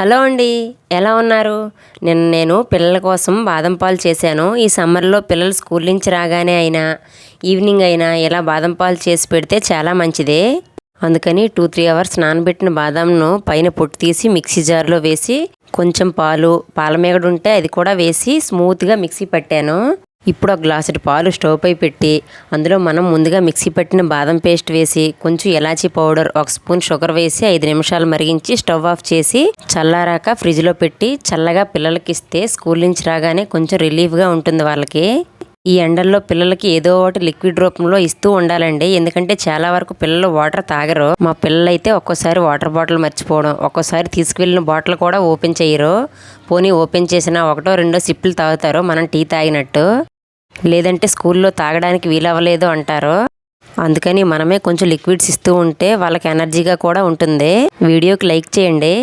Hello అండి, ఎలా ఉన్నారు? నేను పిల్లల కోసం బాదం పాలు చేశాను. ఈ సమ్మర్లో పిల్లలు స్కూల్ నుంచి రాగానే అయినా ఈవినింగ్ అయినా ఇలా బాదం పాలు చేసి పెడితే చాలా మంచిదే. అందుకని 2-3 అవర్స్ నానబెట్టిన బాదంను పైన పొట్టు తీసి మిక్సీ జార్లో వేసి కొంచెం పాలమీగడ ఉంటే అది కూడా వేసి స్మూత్గా మిక్సీ పట్టాను. ఇప్పుడు ఒక గ్లాసుడు పాలు స్టవ్ పై పెట్టి అందులో మనం ముందుగా మిక్సీ పట్టిన బాదం పేస్ట్ వేసి కొంచెం ఇలాచీ పౌడర్, 1 స్పూన్ షుగర్ వేసి 5 నిమిషాలు మరిగించి స్టవ్ ఆఫ్ చేసి చల్లారాక ఫ్రిడ్జ్లో పెట్టి చల్లగా పిల్లలకి ఇస్తే స్కూల్ నుంచి రాగానే కొంచెం రిలీఫ్గా ఉంటుంది వాళ్ళకి. ఈ ఎండల్లో పిల్లలకి ఏదో ఒకటి లిక్విడ్ రూపంలో ఇస్తూ ఉండాలండి. ఎందుకంటే చాలా వరకు పిల్లలు వాటర్ తాగరు. మా పిల్లలైతే ఒక్కోసారి వాటర్ బాటిల్ మర్చిపోవడం, ఒక్కోసారి తీసుకువెళ్ళిన బాటిల్ కూడా ఓపెన్ చేయరు. పోనీ ఓపెన్ చేసినా 1-2 సిప్పులు తాగుతారు మనం టీ తాగినట్టు. లేదంటే స్కూల్లో తాగడానికి వీలవ్వలేదు అంటారు. అందుకని మనమే కొంచెం లిక్విడ్స్ ఇస్తూ ఉంటే వాళ్ళకి ఎనర్జీగా కూడా ఉంటుంది. వీడియోకి లైక్ చేయండి.